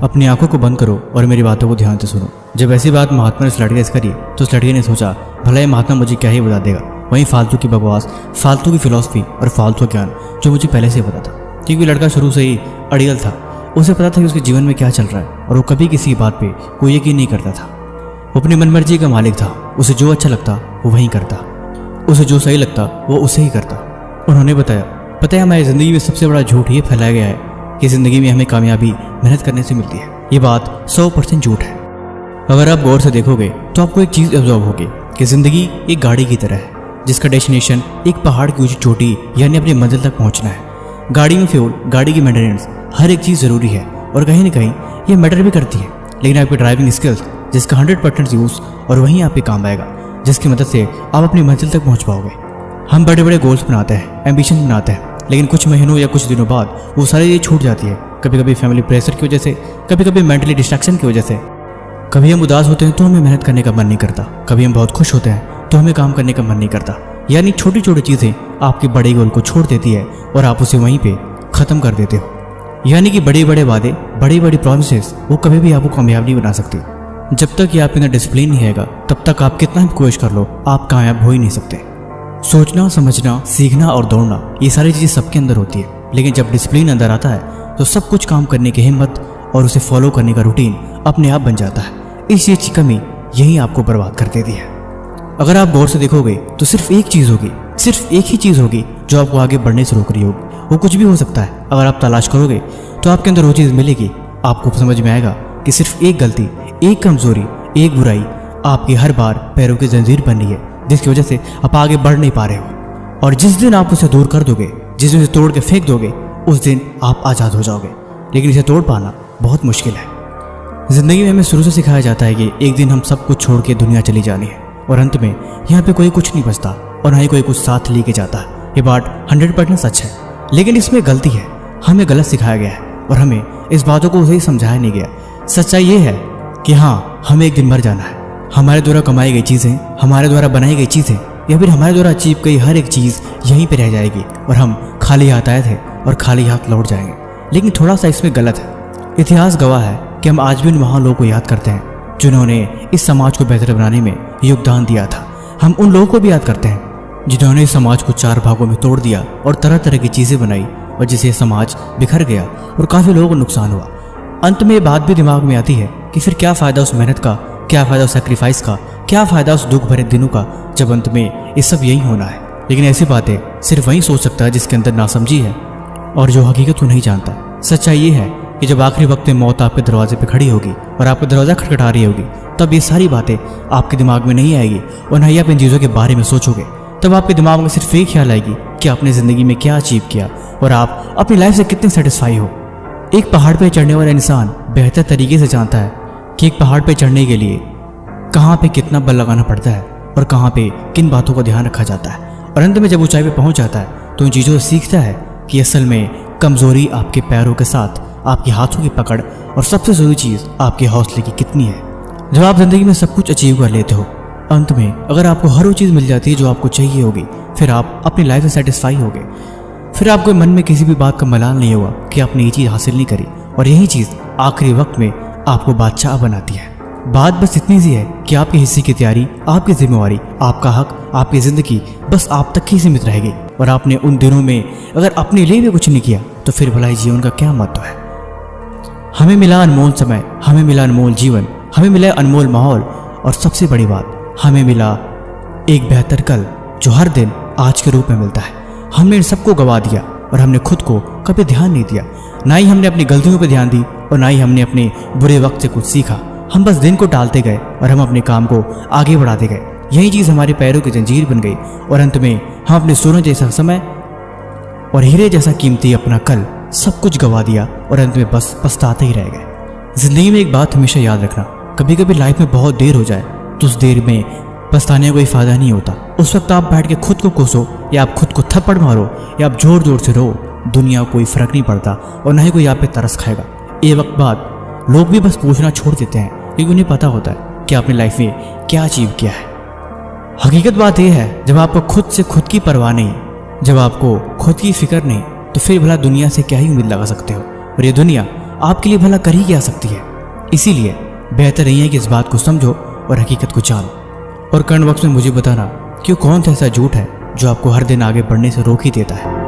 अपनी आंखों को बंद करो और मेरी बातों को ध्यान से सुनो। जब ऐसी बात महात्मा ने उस लड़के से करी तो उस लड़के ने सोचा, भला ये महात्मा मुझे क्या ही बता देगा, वहीं फालतू की बकवास, फालतू की फिलॉसफी और फालतू ज्ञान जो मुझे पहले से पता था। क्योंकि लड़का शुरू से ही अड़ियल था, उसे पता था कि उसके जीवन में क्या चल रहा है और वो कभी किसी बात पे कोई यकीन नहीं करता था। वो अपनी मनमर्जी का मालिक था, उसे जो अच्छा लगता वो वहीं करता, उसे जो सही लगता वो उसे ही करता। उन्होंने बताया, पता है हमारी ज़िंदगी में सबसे बड़ा झूठ ये फैलाया गया है कि ज़िंदगी में हमें कामयाबी मेहनत करने से मिलती है। ये बात 100% झूठ है। अगर आप गौर से देखोगे तो आपको एक चीज़ ऑब्जर्व होगी कि ज़िंदगी एक गाड़ी की तरह है जिसका डेस्टिनेशन एक पहाड़ की ऊंची चोटी यानी अपनी मंजिल तक पहुंचना है। गाड़ी में फ्यूल, गाड़ी की मेंटेनेंस, हर एक चीज़ ज़रूरी है और कहीं ना कहीं ये मैटर भी करती है, लेकिन आपकी ड्राइविंग स्किल्स जिसका 100% यूज़ और वहीं आप पे काम आएगा, जिसकी मदद से आप अपनी मंजिल तक पहुँच पाओगे। हम बड़े बड़े गोल्स बनाते हैं, एम्बिशन बनाते हैं, लेकिन कुछ महीनों या कुछ दिनों बाद वो सारी ये छूट जाती है। कभी कभी फैमिली प्रेशर की वजह से, कभी कभी मेंटली डिस्ट्रैक्शन की वजह से। कभी हम उदास होते हैं तो हमें मेहनत करने का मन नहीं करता, कभी हम बहुत खुश होते हैं तो हमें काम करने का मन नहीं करता। यानी छोटी छोटी चीज़ें आपके बड़े गोल को छोड़ देती है और आप उसे वहीं पे ख़त्म कर देते हो। यानी कि बड़े बड़े वादे, बड़ी बड़ी प्रॉमिसेस वो कभी भी आपको कामयाब नहीं बना सकती। जब तक ये आपके अंदर डिसिप्लिन नहीं आएगा तब तक आप कितना भी कोशिश कर लो, आप कामयाब हो ही नहीं सकते। सोचना, समझना, सीखना और दौड़ना ये सारी चीज़ें सबके अंदर होती है, लेकिन जब डिसिप्लिन अंदर आता है तो सब कुछ काम करने की हिम्मत और उसे फॉलो करने का रूटीन अपने आप बन जाता है। इस चीज़ की कमी यही आपको बर्बाद कर देती है। अगर आप गौर से देखोगे तो सिर्फ एक चीज़ होगी, सिर्फ एक ही चीज़ होगी जो आपको आगे बढ़ने से रोक रही होगी। वो कुछ भी हो सकता है। अगर आप तलाश करोगे तो आपके अंदर वो चीज़ मिलेगी। आपको समझ में आएगा कि सिर्फ एक गलती, एक कमजोरी, एक बुराई आपकी हर बार पैरों की जंजीर बन रही है, जिसकी वजह से आप आगे बढ़ नहीं पा रहे हो। और जिस दिन आप उसे दूर कर दोगे, जिस दिन उसे तोड़ के फेंक दोगे, उस दिन आप आज़ाद हो जाओगे। लेकिन इसे तोड़ पाना बहुत मुश्किल है। जिंदगी में हमें शुरू से सिखाया जाता है कि एक दिन हम सब कुछ छोड़ के दुनिया चली जानी है और अंत में यहाँ पे कोई कुछ नहीं बचता और ना ही कोई कुछ साथ लेके जाता। ये बात 100% सच है, लेकिन इसमें गलती है। हमें गलत सिखाया गया है और हमें इस बातों को सही समझाया नहीं गया। सच्चाई ये है कि हाँ, हमें एक दिन मर जाना है। हमारे द्वारा कमाई गई चीज़ें, हमारे द्वारा बनाई गई चीज़ें या फिर हमारे द्वारा अचीव की हर एक चीज़ यहीं पे रह जाएगी और हम खाली हाथ आए थे और खाली हाथ लौट जाएंगे। लेकिन थोड़ा सा इसमें गलत है। इतिहास गवाह है कि हम आज भी उन महान लोगों को याद करते हैं जिन्होंने इस समाज को बेहतर बनाने में योगदान दिया था। हम उन लोगों को भी याद करते हैं जिन्होंने इस समाज को 4 भागों में तोड़ दिया और तरह तरह की चीज़ें बनाई और जिससे समाज बिखर गया और काफ़ी लोगों को नुकसान हुआ। अंत में ये बात भी दिमाग में आती है कि फिर क्या फ़ायदा उस मेहनत का, क्या फ़ायदा उस सेक्रीफाइस का, क्या फ़ायदा उस दुख भरे दिनों का, जब अंत में ये सब यही होना है। लेकिन ऐसी बातें सिर्फ वही सोच सकता है जिसके अंदर नासमझी है और जो हकीकत को नहीं जानता। सच्चाई ये है कि जब आखिरी वक्त में मौत आपके दरवाजे पे खड़ी होगी और आपका दरवाज़ा खटखटा रही होगी, तब ये सारी बातें आपके दिमाग में नहीं आएगी और ना ही आप इन चीज़ों के बारे में सोचोगे। तब आपके दिमाग में सिर्फ एक ख्याल आएगी कि आपने ज़िंदगी में क्या अचीव किया और आप अपनी लाइफ से कितने सेटिस्फाई हो। एक पहाड़ पर चढ़ने वाला इंसान बेहतर तरीके से जानता है कि एक पहाड़ पर चढ़ने के लिए कहाँ पे कितना बल लगाना पड़ता है और कहाँ पे किन बातों का ध्यान रखा जाता है। और अंत में जब ऊंचाई पे पहुंच जाता है तो इन चीज़ों से सीखता है कि असल में कमज़ोरी आपके पैरों के साथ आपके हाथों की पकड़ और सबसे ज़रूरी चीज़ आपके हौसले की कितनी है। जब आप ज़िंदगी में सब कुछ अचीव कर लेते हो, अंत में अगर आपको हर वो चीज़ मिल जाती है जो आपको चाहिए होगी, फिर आप अपनी लाइफ में सेटिस्फाई होगे। फिर आपके मन में किसी भी बात का मलाल नहीं होगा कि आपने ये चीज़ हासिल नहीं करी और यही चीज़ आखिरी वक्त में आपको बादशाह बनाती है। बात बस इतनी सी है कि आपके हिस्से की तैयारी, आपकी जिम्मेवारी, आपका हक, आपकी ज़िंदगी बस आप तक ही सीमित रहेगी और आपने उन दिनों में अगर अपने लिए भी कुछ नहीं किया तो फिर भलाई जीवन का क्या महत्व है। हमें मिला अनमोल समय, हमें मिला अनमोल जीवन, हमें मिला अनमोल माहौल और सबसे बड़ी बात, हमें मिला एक बेहतर कल जो हर दिन आज के रूप में मिलता है। हमने इन सबको गवा दिया और हमने खुद को कभी ध्यान नहीं दिया। ना ही हमने अपनी गलतियों पर ध्यान दी और ना ही हमने अपने बुरे वक्त से कुछ सीखा। हम बस दिन को टालते गए और हम अपने काम को आगे बढ़ाते गए। यही चीज़ हमारे पैरों की जंजीर बन गई और अंत में हम अपने सोने जैसा समय और हीरे जैसा कीमती अपना कल सब कुछ गवा दिया और अंत में बस पछताते ही रह गए। जिंदगी में एक बात हमेशा याद रखना, कभी कभी लाइफ में बहुत देर हो जाए तो उस देर में पछताने का कोई फ़ायदा नहीं होता। उस वक्त आप बैठ के खुद को कोसो या आप खुद को थप्पड़ मारो या आप जोर जोर से रो, दुनिया को कोई फ़र्क नहीं पड़ता और ना ही कोई आप पे तरस खाएगा। ये वक्त बाद लोग भी बस पूछना छोड़ देते हैं क्योंकि उन्हें पता होता है कि आपने लाइफ में क्या अचीव किया है। हकीकत बात यह है, जब आपको खुद से खुद की परवाह नहीं, जब आपको खुद की फिक्र नहीं, तो फिर भला दुनिया से क्या ही उम्मीद लगा सकते हो। और ये दुनिया आपके लिए भला कर ही क्या सकती है। इसीलिए बेहतर नहीं है कि इस बात को समझो और हकीकत को जानो, और कर्ण वक्त में मुझे बताना कि वो कौन सा ऐसा झूठ है जो आपको हर दिन आगे बढ़ने से रोक ही देता है।